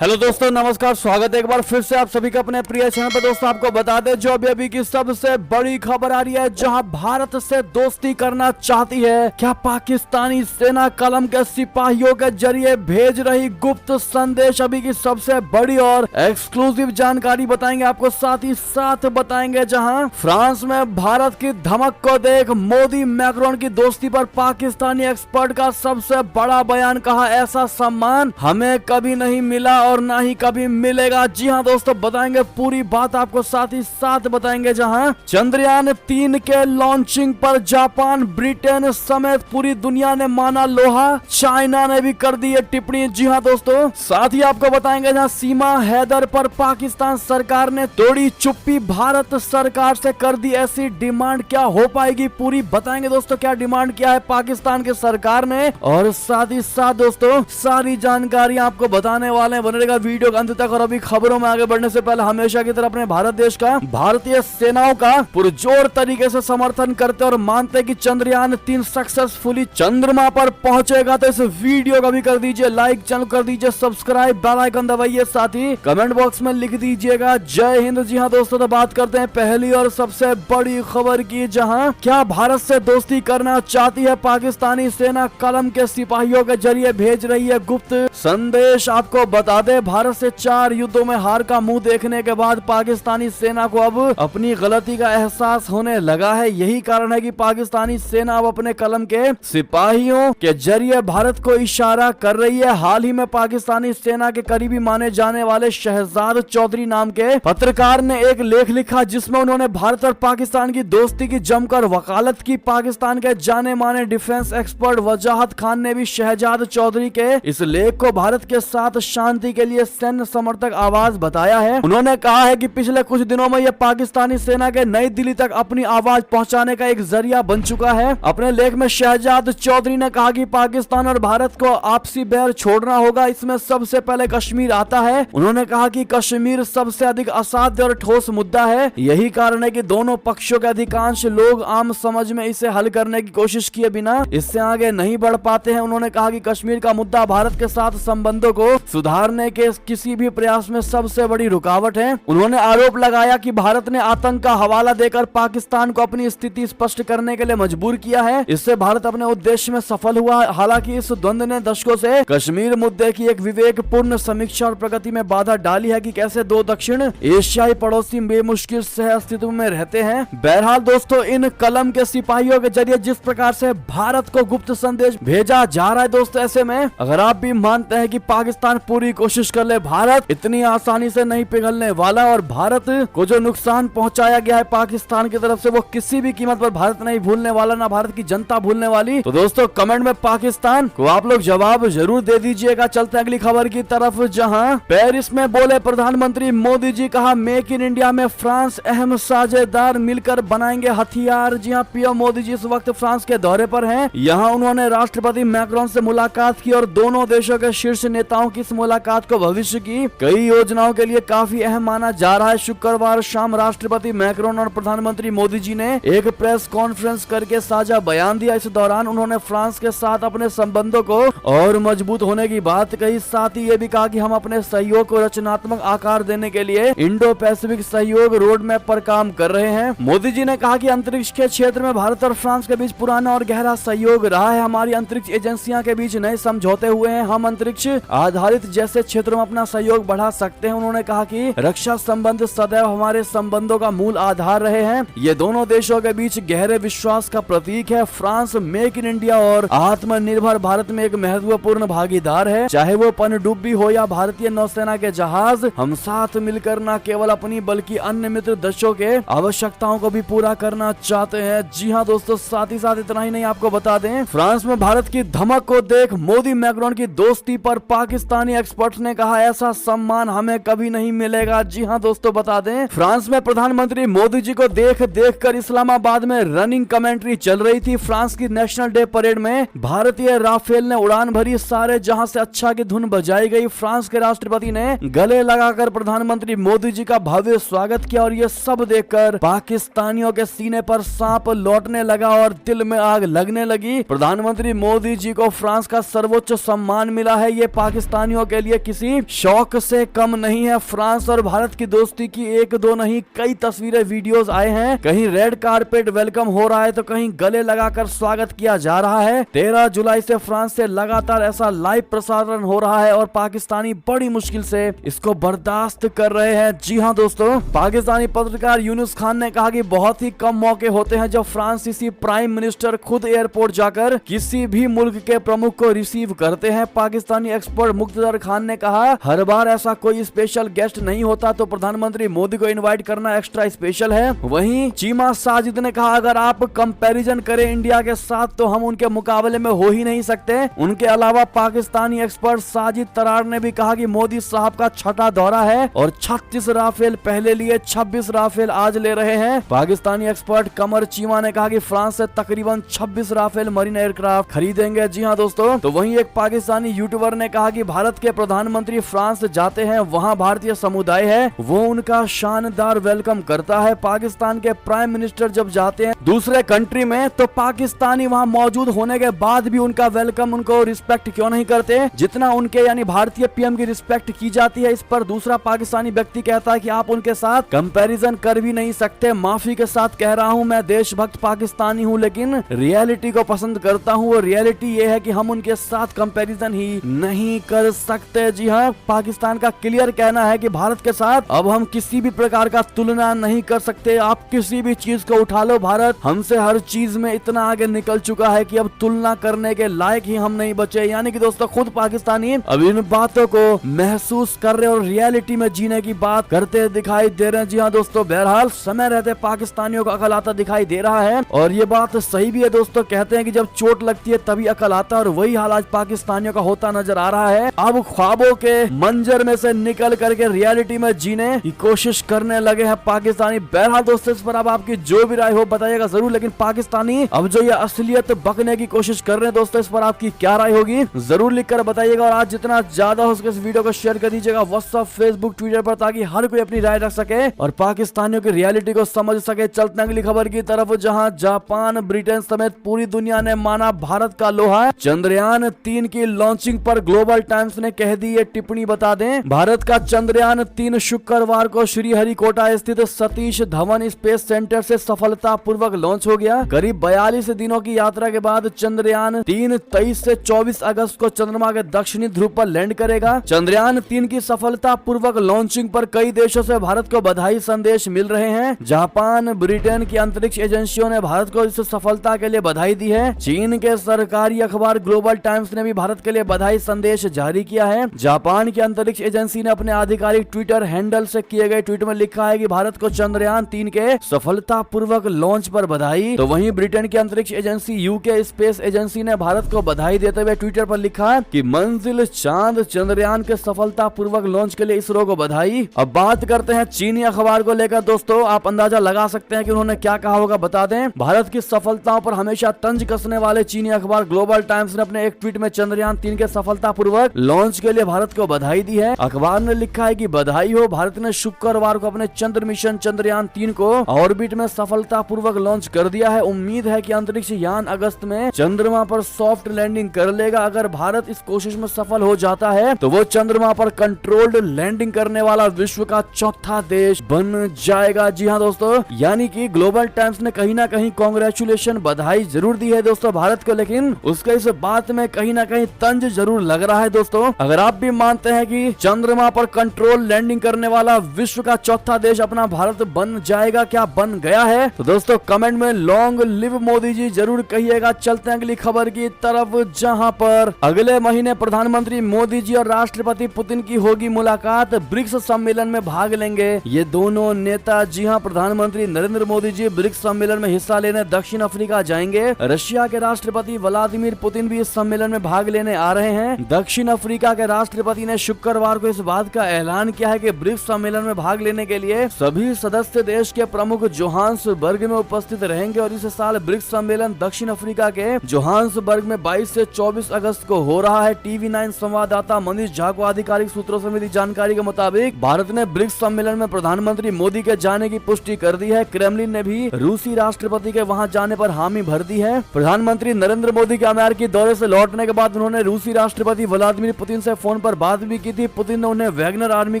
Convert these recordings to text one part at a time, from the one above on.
Hello दोस्तों, नमस्कार। स्वागत है एक बार फिर से आप सभी का अपने प्रिय चैनल पर। दोस्तों आपको बता दें जो अभी की सबसे बड़ी खबर आ रही है, जहां भारत से दोस्ती करना चाहती है क्या पाकिस्तानी सेना कलम के सिपाहियों के जरिए भेज रही गुप्त संदेश। अभी की सबसे बड़ी और एक्सक्लूसिव जानकारी बताएंगे आपको, साथ ही साथ बताएंगे जहां फ्रांस में भारत की धमक को देख मोदी मैक्रोन की दोस्ती पर पाकिस्तानी एक्सपर्ट का सबसे बड़ा बयान। कहा ऐसा सम्मान हमें कभी नहीं मिला और ना ही कभी मिलेगा। जी हां दोस्तों, बताएंगे पूरी बात आपको, साथ ही साथ बताएंगे जहां चंद्रयान 3 के लॉन्चिंग पर जापान, ब्रिटेन समेत पूरी दुनिया ने माना लोहा, चाइना ने भी कर दी है टिप्पणी। जी हां दोस्तों, साथ ही आपको बताएंगे जहां सीमा हैदर पर पाकिस्तान सरकार ने तोड़ी चुप्पी, भारत सरकार से कर दी ऐसी डिमांड, क्या हो पाएगी पूरी बताएंगे दोस्तों क्या डिमांड किया है पाकिस्तान की सरकार ने। और साथ ही साथ दोस्तों सारी जानकारी आपको बताने वाले हैं, बने वीडियो अंत तक। और अभी खबरों में आगे बढ़ने से पहले हमेशा की तरह अपने भारत देश का, भारतीय सेनाओं का पुरजोर तरीके से समर्थन करते और मानते कि चंद्रयान 3 सक्सेसफुली चंद्रमा पर पहुंचेगा। तो इस वीडियो को भी कर दीजिए लाइक, चैनल कर दीजिए सब्सक्राइब, बेल आइकन दबाइए, साथ ही कमेंट बॉक्स में लिख दीजिएगा जय हिंद। जी हां दोस्तों, तो बात करते हैं पहली और सबसे बड़ी खबर की, जहां क्या भारत से दोस्ती करना चाहती है पाकिस्तानी सेना कलम के सिपाहियों के जरिए भेज रही है गुप्त संदेश। आपको बता दें भारत से 4 युद्धों में हार का मुंह देखने के बाद पाकिस्तानी सेना को अब अपनी गलती का एहसास होने लगा है। यही कारण है कि पाकिस्तानी सेना अब अपने कलम के सिपाहियों के जरिए भारत को इशारा कर रही है। हाल ही में पाकिस्तानी सेना के करीबी माने जाने वाले शहजाद चौधरी नाम के पत्रकार ने एक लेख लिखा, जिसमें उन्होंने भारत और पाकिस्तान की दोस्ती की जमकर वकालत की। पाकिस्तान के जाने माने डिफेंस एक्सपर्ट वजाहत खान ने भी शहजाद चौधरी के इस लेख को भारत के साथ शांति के लिए सैन्य समर्थक आवाज बताया है। उन्होंने कहा है कि पिछले कुछ दिनों में यह पाकिस्तानी सेना के नई दिल्ली तक अपनी आवाज पहुंचाने का एक जरिया बन चुका है। अपने लेख में शहजाद चौधरी ने कहा कि पाकिस्तान और भारत को आपसी बैर छोड़ना होगा, इसमें सबसे पहले कश्मीर आता है। उन्होंने कहा कि कश्मीर सबसे अधिक असाध्य और ठोस मुद्दा है। यही कारण है कि दोनों पक्षों के अधिकांश लोग आम समझ में इसे हल करने की कोशिश किए बिना इससे आगे नहीं बढ़ पाते हैं। उन्होंने कहा कि कश्मीर का मुद्दा भारत के साथ संबंधों को सुधारने के किसी भी प्रयास में सबसे बड़ी रुकावट है। उन्होंने आरोप लगाया कि भारत ने आतंक का हवाला देकर पाकिस्तान को अपनी स्थिति स्पष्ट करने के लिए मजबूर किया है। इससे भारत अपने उद्देश्य में सफल हुआ। हालांकि इस द्वंद्व ने दशकों से कश्मीर मुद्दे की एक विवेकपूर्ण समीक्षा और प्रगति में बाधा डाली है कि कैसे दो दक्षिण एशियाई पड़ोसी बेमुश्किल सह अस्तित्व में रहते हैं। बहरहाल दोस्तों, इन कलम के सिपाहियों के जरिए जिस प्रकार से भारत को गुप्त संदेश भेजा जा रहा है दोस्तों, ऐसे में अगर आप भी मानते हैं कि पाकिस्तान पूरी कोशिश कर ले, भारत इतनी आसानी से नहीं पिघलने वाला और भारत को जो नुकसान पहुंचाया गया है पाकिस्तान की तरफ से वो किसी भी कीमत पर भारत नहीं भूलने वाला, ना भारत की जनता भूलने वाली। तो दोस्तों कमेंट में पाकिस्तान को आप लोग जवाब जरूर दे दीजिएगा। चलते हैं अगली खबर की तरफ, जहां पेरिस में बोले प्रधानमंत्री मोदी जी, कहा मेक इन इंडिया में फ्रांस अहम साझेदार, मिलकर बनाएंगे हथियार। जी हां, पीएम मोदी जी इस वक्त फ्रांस के दौरे पर हैं। यहां उन्होंने राष्ट्रपति मैक्रोन से मुलाकात की और दोनों देशों के शीर्ष नेताओं की इस मुलाकात को भविष्य की कई योजनाओं के लिए काफी अहम माना जा रहा है। शुक्रवार शाम राष्ट्रपति मैक्रोन और प्रधानमंत्री मोदी जी ने एक प्रेस कॉन्फ्रेंस करके साझा बयान दिया। इस दौरान उन्होंने फ्रांस के साथ अपने संबंधों को और मजबूत होने की बात कही। साथ ही ये भी कहा कि हम अपने सहयोग को रचनात्मक आकार देने के लिए इंडो पैसिफिक सहयोग रोड मैप पर काम कर रहे हैं। मोदी जी ने कहा कि अंतरिक्ष के क्षेत्र में भारत और फ्रांस के बीच पुराना और गहरा सहयोग रहा है। हमारी अंतरिक्ष एजेंसियां के बीच नए समझौते हुए हैं। हम अंतरिक्ष आधारित जैसे क्षेत्रों में अपना सहयोग बढ़ा सकते हैं। उन्होंने कहा कि रक्षा संबंध सदैव हमारे संबंधों का मूल आधार रहे हैं। ये दोनों देशों के बीच गहरे विश्वास का प्रतीक है। फ्रांस मेक इन इंडिया और आत्मनिर्भर भारत में एक महत्वपूर्ण भागीदार है। चाहे वो पनडुब्बी हो या भारतीय नौसेना के जहाज, हम साथ मिलकर न केवल अपनी बल्कि अन्य मित्र देशों के आवश्यकताओं को भी पूरा करना चाहते हैं। जी हाँ दोस्तों, साथ ही साथ इतना ही नहीं, आपको बता दें फ्रांस में भारत की धमक को देख मोदी मैक्रोन की दोस्ती पर पाकिस्तानी एक्सपर्ट्स ने कहा ऐसा सम्मान हमें कभी नहीं मिलेगा। जी हाँ दोस्तों, बता दें फ्रांस में प्रधानमंत्री मोदी जी को देख कर इस्लामाबाद में रनिंग कमेंट्री चल रही थी। फ्रांस की नेशनल डे परेड में भारतीय राफेल ने उड़ान भरी, सारे जहां से अच्छा की धुन बजाई गई। फ्रांस के राष्ट्रपति ने गले लगाकर प्रधानमंत्री मोदी जी का भव्य स्वागत किया और ये सब देखकर पाकिस्तानियों के सीने पर सांप लौटने लगा और दिल में आग लगने लगी। प्रधानमंत्री मोदी जी को फ्रांस का सर्वोच्च सम्मान मिला है। ये पाकिस्तानियों के लिए किसी शौक से कम नहीं है। फ्रांस और भारत की दोस्ती की एक दो नहीं कई तस्वीरें वीडियोस आए हैं। कहीं रेड कारपेट वेलकम हो रहा है तो कहीं गले लगाकर स्वागत किया जा रहा है। 13 जुलाई से फ्रांस से लगातार ऐसा लाइव प्रसारण हो रहा है और पाकिस्तानी बड़ी मुश्किल से इसको बर्दाश्त कर रहे हैं। जी हाँ दोस्तों, पाकिस्तानी पत्रकार यूनुस खान ने कहा कि बहुत ही कम मौके होते हैं जब फ्रांसीसी प्राइम मिनिस्टर खुद एयरपोर्ट जाकर किसी भी मुल्क के प्रमुख को रिसीव करते हैं। पाकिस्तानी एक्सपर्ट मुक्तदर खान ने कहा, हर बार ऐसा कोई स्पेशल गेस्ट नहीं होता तो प्रधानमंत्री मोदी को इनवाइट करना एक्स्ट्रा स्पेशल है। वहीं चीमा साजिद ने कहा, अगर आप कंपैरिजन करें इंडिया के साथ तो हम उनके मुकाबले में हो ही नहीं सकते। उनके अलावा पाकिस्तानी एक्सपर्ट साजिद तरार ने भी कहा कि मोदी साहब का छठा दौरा है और 36 राफेल पहले लिए 26 राफेल आज ले रहे हैं। पाकिस्तानी एक्सपर्ट कमर चीमा ने कहा कि फ्रांस से तकरीबन 26 राफेल मरीन एयरक्राफ्ट खरीदेंगे। जी हाँ दोस्तों, तो वहीं एक पाकिस्तानी यूट्यूबर ने कहा कि भारत के प्रधानमंत्री फ्रांस जाते हैं, वहाँ भारतीय समुदाय है, वो उनका शानदार वेलकम करता है। पाकिस्तान के प्राइम मिनिस्टर जब जाते हैं दूसरे कंट्री में तो पाकिस्तानी वहाँ मौजूद होने के बाद भी उनका वेलकम, उनको रिस्पेक्ट क्यों नहीं करते जितना उनके यानी भारतीय पीएम की रिस्पेक्ट की जाती है। इस पर दूसरा पाकिस्तानी व्यक्ति कहता है कि आप उनके साथ कंपैरिजन कर भी नहीं सकते। माफी के साथ कह रहा हूँ, मैं देशभक्त पाकिस्तानी हूँ लेकिन रियलिटी को पसंद करता हूँ। और रियलिटी ये है कि हम उनके साथ कंपैरिजन ही नहीं कर सकते। जी हाँ, पाकिस्तान का क्लियर कहना है कि भारत के साथ अब हम किसी भी प्रकार का तुलना नहीं कर सकते। आप किसी भी चीज को उठा लो, भारत हमसे हर चीज में इतना आगे निकल चुका है कि अब तुलना करने के लायक ही हम नहीं बचे। यानी कि दोस्तों खुद पाकिस्तानी अब इन बातों को महसूस कर रहे और रियलिटी में जीने की बात करते दिखाई दे रहे हैं। जी हाँ दोस्तों, बहरहाल समय रहते पाकिस्तानियों को अकल आता दिखाई दे रहा है और ये बात सही भी है दोस्तों। कहते हैं कि जब चोट लगती है तभी अकल आता है और वही हाल आज पाकिस्तानियों का होता नजर आ रहा है। अब ख्वाबों के मंजर में से निकल करके रियलिटी में जीने की कोशिश करने लगे हैं पाकिस्तानी। बहरहाल दोस्तों, इस पर अब आपकी जो भी राय हो बताइएगा जरूर, लेकिन पाकिस्तानी अब जो ये असलियत बकने की कोशिश कर रहे हैं दोस्तों, इस पर आपकी क्या राय होगी जरूर लिखकर बताइएगा। और आज जितना ज्यादा हो सके इस वीडियो को शेयर कर दीजिएगा व्हाट्सएप, फेसबुक, ट्विटर पर, ताकि हर कोई अपनी राय रख सके और पाकिस्तानियों की रियलिटी को समझ सके। चलते अगली खबर की तरफ, जहां जापान, ब्रिटेन समेत पूरी दुनिया ने माना भारत का लोहा। चंद्रयान 3 की लॉन्चिंग पर ग्लोबल टाइम्स ने कह दी ये टिप्पणी। बता दें, भारत का चंद्रयान 3 शुक्रवार को श्रीहरिकोटा स्थित सतीश धवन स्पेस सेंटर से सफलतापूर्वक लॉन्च हो गया। करीब 42 दिनों की यात्रा के बाद चंद्रयान 3 23 से 24 अगस्त को चंद्रमा के दक्षिणी ध्रुव पर लैंड करेगा। चंद्रयान 3 की सफलतापूर्वक लॉन्चिंग पर कई देशों से भारत को बधाई संदेश मिल रहे हैं। जापान, ब्रिटेन की अंतरिक्ष एजेंसियों ने भारत को इस सफलता के लिए बधाई दी है। चीन के सरकारी अखबार ग्लोबल टाइम्स ने भी भारत के लिए बधाई संदेश जारी किया है। जापान की अंतरिक्ष एजेंसी ने अपने आधिकारिक ट्विटर हैंडल से किए गए ट्वीट में लिखा है कि भारत को चंद्रयान 3 के सफलतापूर्वक लॉन्च पर बधाई। तो वहीं ब्रिटेन की अंतरिक्ष एजेंसी यूके स्पेस एजेंसी ने भारत को बधाई देते हुए ट्विटर पर लिखा कि मंजिल चांद चंद्रयान के सफलतापूर्वक लॉन्च के लिए इसरो को बधाई। अब बात करते हैं चीनी अखबार को लेकर दोस्तों, आप अंदाजा लगा सकते हैं कि उन्होंने क्या कहा होगा। बता दें, भारत की सफलताओं पर हमेशा तंज कसने वाले चीनी अखबार ग्लोबल टाइम्स ने अपने एक ट्वीट में चंद्रयान 3 के सफलतापूर्वक लॉन्च के लिए भारत को बधाई दी है। अखबार ने लिखा है कि बधाई हो, भारत ने शुक्रवार को अपने चंद्र मिशन चंद्रयान 3 को ऑर्बिट में सफलतापूर्वक लॉन्च कर दिया है। उम्मीद है कि अंतरिक्ष यान अगस्त में चंद्रमा पर सॉफ्ट लैंडिंग कर लेगा। अगर भारत इस कोशिश में सफल हो जाता है तो वो चंद्रमा पर कंट्रोल्ड लैंडिंग करने वाला विश्व का चौथा देश बन जाएगा। जी हाँ दोस्तों, यानी कि ग्लोबल टाइम्स ने कहीं ना कहीं कांग्रेचुलेशन, बधाई जरूर दी है दोस्तों भारत को, लेकिन उसके इस बात में कहीं ना कहीं तंज जरूर लग रहा है दोस्तों। अगर आप भी मानते हैं कि चंद्रमा पर कंट्रोल लैंडिंग करने वाला विश्व का चौथा देश अपना भारत बन जाएगा, क्या बन गया है, तो दोस्तों कमेंट में लॉन्ग लिव मोदी जी जरूर कहिएगा। चलते हैं अगली खबर की तरफ, जहां पर अगले महीने प्रधानमंत्री मोदी जी और राष्ट्रपति पुतिन की होगी मुलाकात। ब्रिक्स सम्मेलन में भाग लेंगे ये दोनों नेता। जी हां, प्रधानमंत्री नरेंद्र मोदी जी ब्रिक्स सम्मेलन में हिस्सा लेने दक्षिण अफ्रीका जाएंगे। रशिया के राष्ट्रपति व्लादिमीर पुतिन भी इस सम्मेलन में भाग लेने आ रहे हैं। दक्षिण अफ्रीका के राष्ट्रपति ने शुक्रवार को इस बात का ऐलान किया है कि ब्रिक्स सम्मेलन में भाग लेने के लिए सभी सदस्य देश के प्रमुख जोहान्सबर्ग में उपस्थित रहेंगे और इस साल ब्रिक्स सम्मेलन दक्षिण अफ्रीका के जोहान्सबर्ग में 22 से 24 अगस्त को हो रहा है। TV9 संवाददाता मनीष झा को आधिकारिक सूत्रों से मिली जानकारी के मुताबिक भारत ने ब्रिक्स सम्मेलन में प्रधानमंत्री मोदी के जाने की पुष्टि कर दी है। क्रेमलिन ने भी रूसी राष्ट्रपति के वहां जाने पर हामी भर दी है। प्रधानमंत्री नरेंद्र मोदी के अमेरिकी दौरे से लौटने के बाद उन्होंने रूसी राष्ट्रपति व्लादिमीर पुतिन से फोन पर बात भी की थी। पुतिन ने उन्हें वैगनर आर्मी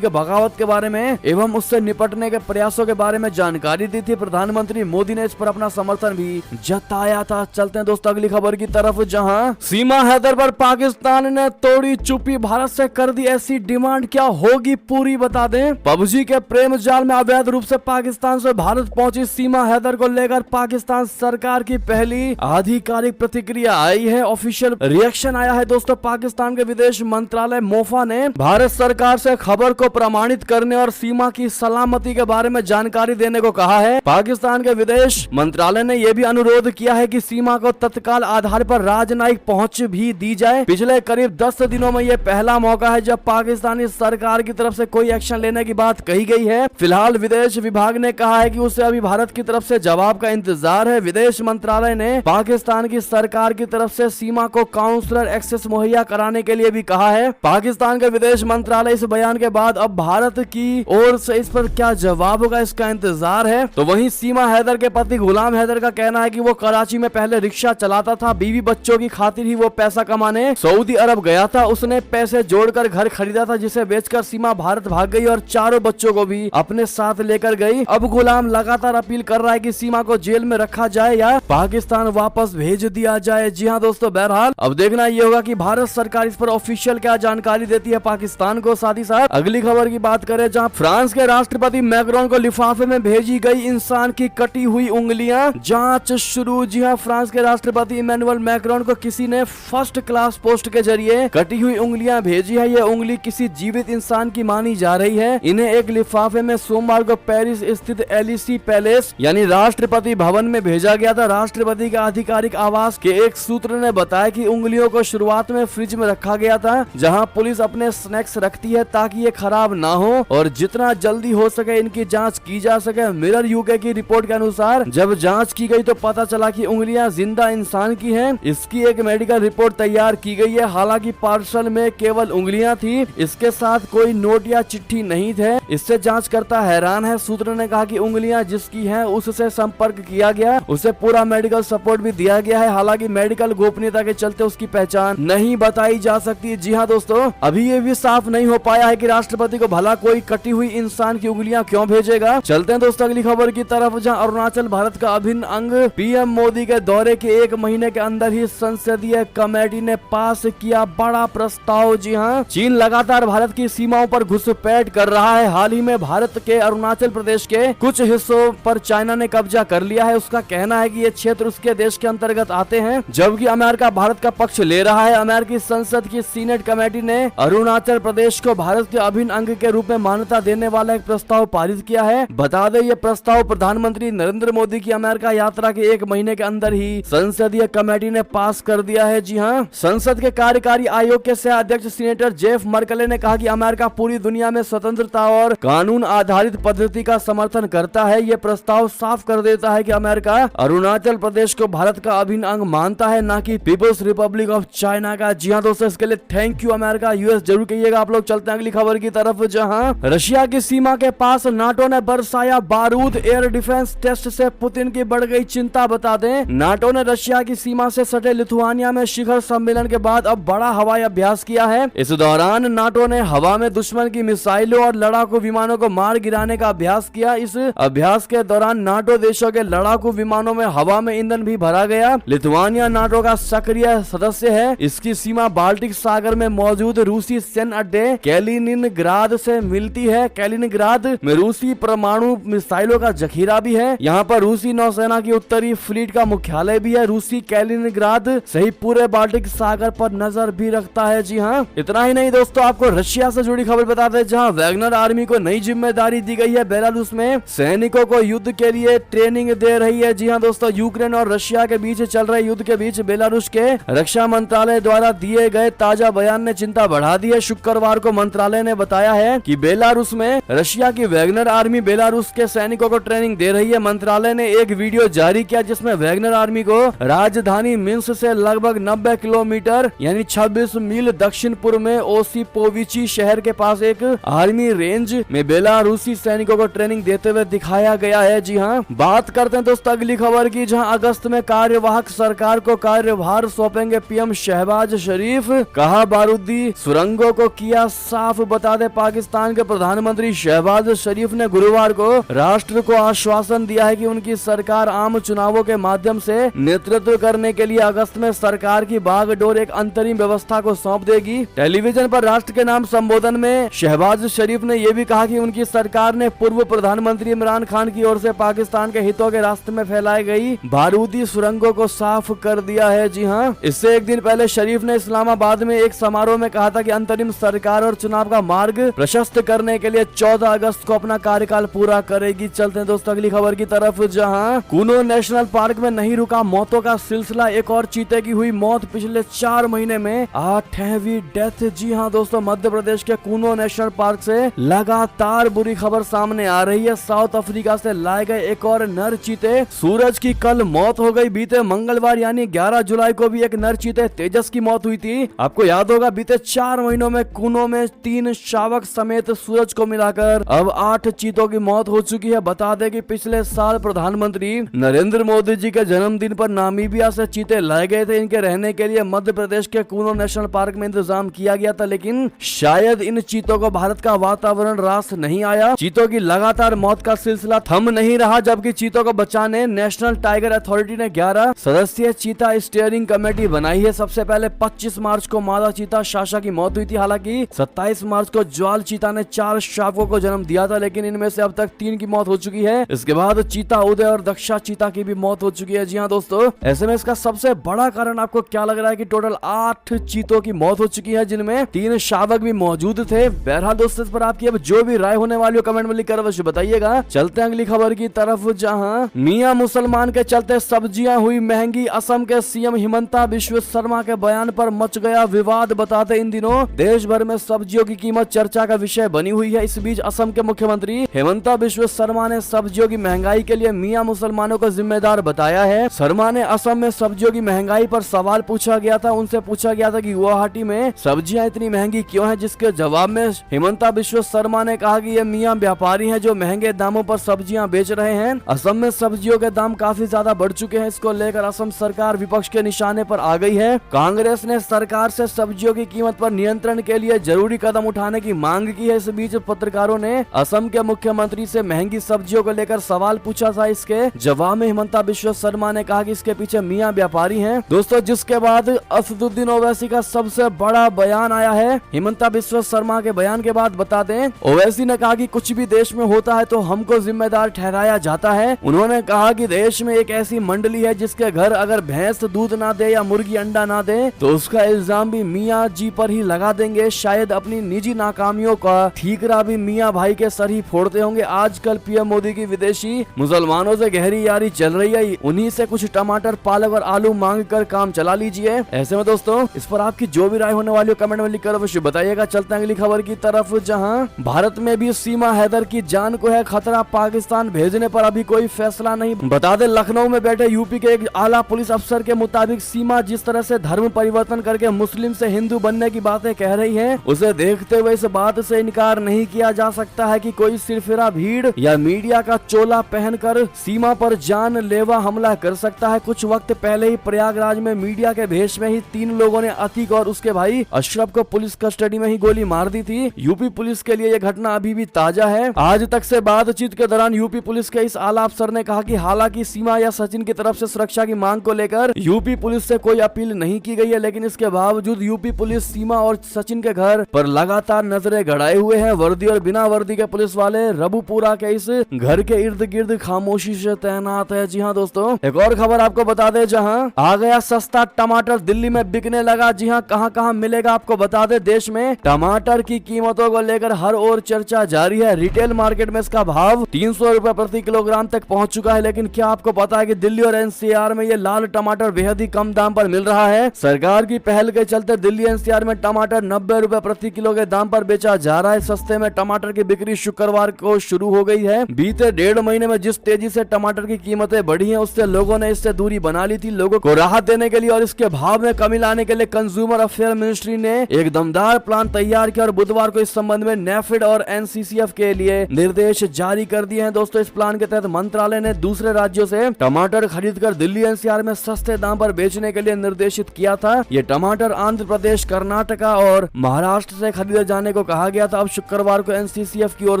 के बगावत के बारे में एवं उससे निपटने के प्रयासों के बारे में जानकारी दी थी। प्रधानमंत्री मोदी ने इस पर अपना समर्थन भी जताया था। चलते हैं दोस्तों अगली खबर की तरफ, जहां सीमा हैदर पर पाकिस्तान ने तोड़ी चुप्पी, भारत से कर दी ऐसी डिमांड, क्या होगी पूरी बता दें। पबजी के प्रेम जाल में अवैध रूप से पाकिस्तान से भारत पहुंची सीमा हैदर को लेकर पाकिस्तान सरकार की पहली आधिकारिक प्रतिक्रिया आई है। ऑफिशियल रिएक्शन आया है दोस्तों। पाकिस्तान के विदेश मंत्रालय मोफा ने भारत सरकार से खबर को प्रमाणित करने और सीमा की सलामती के बारे में जानकारी देने को कहा है। पाकिस्तान के विदेश मंत्रालय ने यह भी अनुरोध किया है कि सीमा को तत्काल आधार पर राजनयिक पहुंच भी दी जाए। पिछले करीब 10 दिनों में यह पहला मौका है जब पाकिस्तानी सरकार की तरफ से कोई एक्शन लेने की बात कही गई है। फिलहाल विदेश विभाग ने कहा है कि उसे अभी भारत की तरफ से जवाब का इंतजार है। विदेश मंत्रालय ने पाकिस्तान की सरकार की तरफ से सीमा को काउंसलर एक्सेस मुहैया कराने के लिए भी कहा है। पाकिस्तान के विदेश मंत्रालय इस बयान के बाद अब भारत की ओर से इस पर क्या जवाब होगा इसका इंतजार है। तो वहीं सीमा हैदर के पति गुलाम हैदर का कहना है कि वो कराची में पहले रिक्शा चलाता था, बीवी बच्चों की खातिर ही वो पैसा कमाने सऊदी अरब गया था। उसने पैसे जोड़कर घर खरीदा था जिसे बेचकर सीमा भारत भाग गई और चारों बच्चों को भी अपने साथ लेकर गई। अब गुलाम लगातार अपील कर रहा है कि सीमा को जेल में रखा जाए या पाकिस्तान वापस भेज दिया जाए। जी हाँ दोस्तों, बहरहाल अब देखना ये होगा कि भारत सरकार इस पर ऑफिशियल क्या जानकारी देती है पाकिस्तान को। साथ ही साथ अगली खबर की बात करें, जहां फ्रांस के राष्ट्रपति मैक्रोन को लिफाफे में भेजी गई इंसान की कटी हुई उंगलियां, जांच शुरू। जी हाँ, फ्रांस के राष्ट्रपति इमैनुअल मैक्रोन को किसी ने फर्स्ट क्लास पोस्ट के जरिए कटी हुई उंगलियां भेजी है। ये उंगली किसी जीवित इंसान की मानी जा रही है। इन्हें एक लिफाफे में सोमवार को पेरिस स्थित एलिसी पैलेस यानी राष्ट्रपति भवन में भेजा गया था। राष्ट्रपति के आधिकारिक आवास के एक सूत्र ने बताया कि उंगलियों को शुरुआत में फ्रिज में रखा गया था, जहां पुलिस अपने स्नैक्स रखती है ताकि ये खराब ना हो और जितना जल्दी हो सके इनकी जांच की जा सके। मिरर यूके की रिपोर्ट के अनुसार जब जांच की गई तो पता चला कि उंगलियां जिंदा इंसान की हैं। इसकी एक मेडिकल रिपोर्ट तैयार की गई है। हालांकि पार्सल में केवल उंगलियां थी, इसके साथ कोई नोट या चिट्ठी नहीं थे। इससे जांचकर्ता हैरान है। सूत्र ने कहा कि उंगलियां जिसकी हैं उससे संपर्क किया गया, उसे पूरा मेडिकल सपोर्ट भी दिया गया है। हालांकि मेडिकल गोपनीयता के चलते उसकी पहचान नहीं बताई जा सकती। जी हाँ दोस्तों, अभी ये भी साफ नहीं हो पाया है कि राष्ट्रपति को भला कोई कटी हुई इंसान की उंगलियां क्यों भेजेगा। चलते हैं दोस्तों अगली खबर की तरफ, जहां अरुणाचल भारत का अभिन्न अंग। पीएम मोदी के दौरे के एक महीने के अंदर ही संसदीय कमेटी ने पास किया बड़ा प्रस्ताव। जी हाँ, चीन लगातार भारत की सीमाओं पर घुसपैठ कर रहा है। हाल ही में भारत के अरुणाचल प्रदेश के कुछ हिस्सों पर चाइना ने कब्जा कर लिया है। उसका कहना है कि ये क्षेत्र उसके देश के अंतर्गत आते हैं, जबकि अमेरिका भारत का पक्ष ले रहा है। अमेरिकी संसद की सीनेट कमेटी ने अरुणाचल प्रदेश को भारत के अभिन्न अंग के रूप में मान्यता देने वाला एक प्रस्ताव पारित किया है। बता दें, ये प्रस्ताव प्रधानमंत्री नरेंद्र मोदी की अमेरिका यात्रा के एक महीने के अंदर ही संसदीय कमेटी ने पास कर दिया है। जी हाँ, संसद के कार्यकारी आयोग के सह अध्यक्ष सीनेटर जेफ मर्कले ने कहा कि अमेरिका पूरी दुनिया में स्वतंत्रता और कानून आधारित पद्धति का समर्थन करता है। ये प्रस्ताव साफ कर देता है कि अमेरिका अरुणाचल प्रदेश को भारत का अभिन्न अंग मानता है, न कि पीपल्स रिपब्लिक ऑफ चाइना का। जी हाँ दोस्तों, इसके लिए थैंक यू अमेरिका, यूएस जरूर कहिएगा आप लोग। चलते हैं अगली खबर की तरफ, जहां रशिया की सीमा के पास नाटो ने बरसाया बारूद। एयर डिफेंस टेस्ट से पुतिन की बढ़ गई चिंता। बता दें, नाटो ने रशिया की सीमा से सटे लिथुआनिया में शिखर सम्मेलन के बाद अब बड़ा हवाई अभ्यास किया है। इस दौरान नाटो ने हवा में दुश्मन की मिसाइलों और लड़ाकू विमानों को मार गिराने का अभ्यास किया। इस अभ्यास के दौरान नाटो देशों के लड़ाकू विमानों में हवा में ईंधन भी भरा गया। लिथुआनिया नाटो का सक्रिय सदस्य है। इसकी सीमा बाल्टिक सागर में मौजूद रूसी सैन्य अड्डे कैलिनिनग्राद से मिलती है। कैलिनिनग्राद में रूसी परमाणु मिसाइलों का जखीरा भी है। यहाँ पर रूसी नौसेना की उत्तरी फ्लीट का मुख्यालय भी है। रूसी कैलिनिनग्राद सही पूरे बाल्टिक सागर पर नजर भी रखता है। जी हाँ, इतना ही नहीं दोस्तों, आपको रशिया से जुड़ी खबर बता दें, जहाँ वैगनर आर्मी को नई जिम्मेदारी दी गई है। बेलारूस में सैनिकों को युद्ध के लिए ट्रेनिंग दे रही है। जी हाँ दोस्तों, यूक्रेन और रशिया के बीच चल रहे युद्ध के बीच बेलारूस के रक्षा मंत्रालय द्वारा दिए गए ताजा बयान ने चिंता बढ़ा दी है। शुक्रवार को मंत्रालय ने बताया है कि बेलारूस में रशिया की वैगनर आर्मी बेलारूस के सैनिकों को ट्रेनिंग दे रही है। मंत्रालय ने एक वीडियो जारी किया जिसमें वैगनर आर्मी को राजधानी मिन्स्क से लगभग 90 किलोमीटर यानी 26 मील दक्षिण पूर्व में ओसिपोविची शहर के पास एक आर्मी रेंज में बेलारूसी सैनिकों को ट्रेनिंग देते हुए दिखाया गया है। जी हाँ, बात करते हैं दोस्तों अगली खबर की, जहां अगस्त में कार्यवाहक सरकार को कार्यभार सौंपेंगे पीएम शहबाज शरीफ। कहा, बारूदी बारूदी सुरंगों को किया साफ। बता दे पाकिस्तान के प्रधानमंत्री शहबाज शरीफ ने गुरुवार को राष्ट्र को आश्वासन दिया है कि उनकी सरकार आम चुनावों के माध्यम से नेतृत्व करने के लिए अगस्त में सरकार की बागडोर एक अंतरिम व्यवस्था को सौंप देगी। टेलीविजन पर राष्ट्र के नाम संबोधन में शहबाज शरीफ ने यह भी कहा कि उनकी सरकार ने पूर्व प्रधानमंत्री इमरान खान की ओर से पाकिस्तान के हितों के रास्ते में फैलाई गई बारूदी सुरंगों को साफ कर दिया है। जी हाँ, इससे एक दिन पहले शरीफ ने इस्लामाबाद में एक समारोह में कहा था कि अंतरिम सरकार और चुनाव का मार्ग प्रशस्त करने के लिए 14 अगस्त को अपना कार्यकाल पूरा करेगी। चलते हैं दोस्तों अगली खबर की तरफ, जहां कूनो नेशनल पार्क में नहीं रुका मौतों का सिलसिला। एक और चीते की हुई मौत, पिछले 4 महीने में 8वीं डेथ। जी हाँ दोस्तों, मध्य प्रदेश के कूनो नेशनल पार्क से लगातार बुरी खबर सामने आ रही है। साउथ अफ्रीका से लाए गए एक और नर चीते सूरज की कल मौत हो गई। बीते मंगलवार यानी 11 जुलाई को भी एक नर चीते तेजस की मौत हुई थी। आपको याद होगा बीते 4 महीनों में कूनो में 3 शावक समेत सूरज को मिलाकर अब 8 चीतों की मौत हो चुकी है। बता दें कि पिछले साल प्रधानमंत्री नरेंद्र मोदी जी के जन्मदिन पर नामीबिया से चीते लाए गए थे। इनके रहने के लिए मध्य प्रदेश के कूनो नेशनल पार्क में इंतजाम किया गया था, लेकिन शायद इन चीतों को भारत का वातावरण रास नहीं आया। चीतों की लगातार मौत का सिलसिला थम नहीं रहा, जबकि चीतों को बचाने नेशनल टाइगर अथॉरिटी ने 11 सदस्यीय चीता स्टीयरिंग कमेटी बनाई है। सबसे पहले 25 मार्च को मादा चीता शाशा की मौत हुई थी। हालांकि 27 मार्च को ज्वाल चीता ने 4 शावकों को जन्म दिया था, लेकिन इनमें से अब तक 3 की मौत हो चुकी है। इसके बाद चीता उदय और दक्षा चीता की भी मौत हो चुकी है। जी हाँ दोस्तों, ऐसे में इसका सबसे बड़ा कारण आपको क्या लग रहा है कि टोटल 8 चीतों की मौत हो चुकी है, जिनमें 3 शावक भी मौजूद थे। बहरहाल दोस्तों, इस पर आपकी अब जो भी राय होने वाली हो कमेंट में लिखकर अवश्य बताइएगा। चलते हैं अगली खबर की तरफ, जहां मियां मुसलमान के चलते सब्जियां हुई महंगी। असम के सीएम हिमंता बिश्व शर्मा के बयान पर मच गया विवाद। बताते इन दिनों देश भर में सब्जियों की कीमत चर्चा का विषय बनी हुई है। इस बीच असम के मुख्यमंत्री हिमंता बिश्व शर्मा ने सब्जियों की महंगाई के लिए मियां मुसलमानों को जिम्मेदार बताया है। शर्मा ने असम में सब्जियों की महंगाई पर सवाल पूछा गया था। उनसे पूछा गया था कि गुवाहाटी में सब्जियां इतनी महंगी क्यों हैं, जिसके जवाब में हिमंता बिश्व शर्मा ने कहा कि ये मियां व्यापारी हैं जो महंगे दामों पर सब्जियां बेच रहे हैं। असम में सब्जियों के दाम काफी ज्यादा बढ़ चुके हैं। इसको लेकर असम सरकार विपक्ष के निशाने पर आ गई है। कांग्रेस ने सरकार से सब्जियों की कीमत पर नियंत्रण के लिए जरूरी कदम उठाने की मांग की है। इस बीच पत्रकारों ने असम के मुख्यमंत्री से महंगी सब्जियों को लेकर सवाल पूछा था। इसके जवाब में हिमंता बिश्व शर्मा ने कहा कि इसके पीछे मियां व्यापारी हैं। दोस्तों, जिसके बाद असदुद्दीन ओवैसी का सबसे बड़ा बयान आया है। हिमंता बिश्व शर्मा के बयान के बाद बता दें, ओवैसी ने कहा कि कुछ भी देश में होता है तो हमको जिम्मेदार ठहराया जाता है। उन्होंने कहा कि देश में एक ऐसी मंडली है जिसके घर अगर भैंस दूध ना दे या मुर्गी अंडा ना दे तो उसका इल्जाम भी मियां जी पर ही लगा देंगे। शायद अपनी निजी नाकामियों का ठीकरा भी मियां भाई के सर ही फोड़ते होंगे। आजकल पीएम मोदी की विदेशी मुसलमानों से गहरी यारी चल रही है। उन्हीं से कुछ टमाटर, पालक और आलू मांग कर काम चला लीजिए। ऐसे में दोस्तों, इस पर आपकी जो भी राय होने वाली हो कमेंट में लिखकर अवश्य बताइएगा। चलते हैं अगली खबर की तरफ, जहां भारत में भी सीमा हैदर की जान को है खतरा। पाकिस्तान भेजने पर अभी कोई फैसला नहीं। बता दें, लखनऊ में बैठे यूपी के एक आला पुलिस अफसर के मुताबिक सीमा जिस तरह से धर्म परिवर्तन करके मुस्लिम से हिंदू बनने की बातें कह रही है, उसे देखते हुए इस बात से इनकार नहीं किया जा सकता है कि कोई सिरफिरा भीड़ या मीडिया का चोला पहनकर सीमा पर जानलेवा हमला कर सकता है। कुछ वक्त पहले ही प्रयागराज में मीडिया के भेष में ही 3 लोगों ने अतीक और उसके भाई अशरफ को पुलिस कस्टडी में ही गोली मार दी थी। यूपी पुलिस के लिए यह घटना अभी भी ताजा है। आज तक से बातचीत के दौरान यूपी पुलिस के इस आला अफसर ने कहा कि हालांकि सीमा या सचिन की तरफ से सुरक्षा की मांग को लेकर यूपी पुलिस से कोई अपील नहीं की गई है, लेकिन इसके बावजूद यूपी पुलिस सीमा और सचिन के घर पर लगातार नजरें गड़ाए हुए हैं। वर्दी और बिना वर्दी के पुलिस वाले रबुपुरा के इस घर के इर्द गिर्द खामोशी से तैनात है। जी हाँ दोस्तों, एक और खबर आपको बता दें, जहां आ गया सस्ता टमाटर, दिल्ली में बिकने लगा। जी हाँ, कहां मिलेगा आपको बता दें। देश में टमाटर की कीमतों को लेकर हर ओर चर्चा जारी है। रिटेल मार्केट में इसका भाव 300 रुपए प्रति किलोग्राम तक पहुंच चुका है, लेकिन क्या आपको पता है कि दिल्ली और एनसीआर में ये लाल टमाटर बेहद ही कम दाम पर मिल रहा है। सरकार की पहल के चलते दिल्ली एनसीआर में टमाटर 90 रुपए प्रति किलो के दाम पर बेचा जा रहा है। सस्ते में टमाटर की बिक्री शुक्रवार को शुरू हो गई है। बीते 1.5 महीने में जिस तेजी से टमाटर की कीमतें बढ़ी हैं, उससे लोगों ने इससे दूरी बना ली थी। लोगों को राहत देने के लिए और इसके भाव में कमी लाने के लिए कंज्यूमर अफेयर मिनिस्ट्री ने एक दमदार प्लान तैयार किया और बुधवार को इस संबंध में नेफेड और एनसीसीएफ के लिए निर्देश जारी कर दिए हैं। दोस्तों, इस प्लान के तहत मंत्रालय ने दूसरे राज्यों से टमाटर खरीदकर दिल्ली एनसीआर में सस्ते दाम पर बेचने के लिए निर्देशित किया था। ये टमाटर आंध्र प्रदेश, कर्नाटक, कर्नाटका और महाराष्ट्र से खरीदे जाने को कहा गया था। अब शुक्रवार को एनसीसीएफ की ओर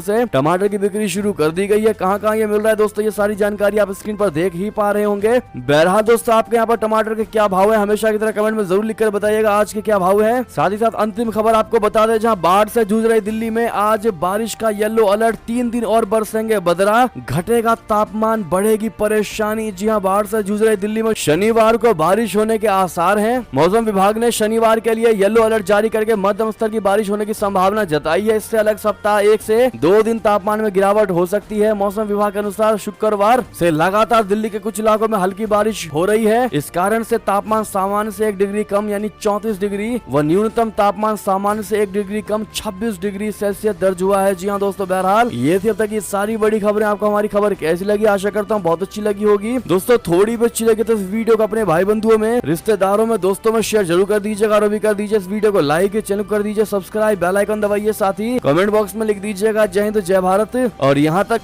से टमाटर की बिक्री शुरू कर दी गई है। कहां ये मिल रहा है दोस्तों, ये सारी जानकारी आप स्क्रीन पर देख ही पा रहे होंगे। बहरहाल दोस्तों, आपके यहाँ पर टमाटर के क्या भाव है हमेशा की तरह कमेंट में जरूर लिखकर बताइएगा आज के क्या भाव है। साथ ही साथ अंतिम खबर आपको बता दें, जहां बाढ़ से जूझ रही दिल्ली में आज बारिश का येलो अलर्ट, 3 दिन और बरसेंगे बदरा, घटेगा तापमान, बढ़ेगी परेशानी। जी हां, बाढ़ से जूझ रही दिल्ली में शनिवार को बारिश होने के आसार हैं। मौसम विभाग ने शनिवार के लिए येलो अलर्ट जारी करके मध्यम स्तर की बारिश होने की संभावना जताई है। इससे अलग सप्ताह 1 से 2 दिन तापमान में गिरावट हो सकती है। मौसम विभाग के अनुसार शुक्रवार से लगातार दिल्ली के कुछ इलाकों में हल्की बारिश हो रही है। इस कारण से तापमान सामान्य से 1 डिग्री कम यानी 34 डिग्री व न्यूनतम तापमान सामान्य से 1 डिग्री कम 26 डिग्री सेल्सियस दर्ज हुआ है। जी हाँ दोस्तों, बहरहाल ये थी अब तक की सारी बड़ी खबरें। आपको हमारी खबर कैसी लगी? आशा करता हूँ बहुत अच्छी लगी होगी। दोस्तों थोड़ी भी अच्छी लगी तो इस वीडियो को अपने भाई बंधुओं में, रिश्तेदारों में, दोस्तों में शेयर जरूर कर दीजिएगा और भी कर दीजिए इस वीडियो को लाइक, चैनल कर दीजिए सब्सक्राइब, बेल आइकन दबाइए, साथ ही कमेंट बॉक्स में लिख दीजिएगा जय हिंद जय भारत। और यहाँ तक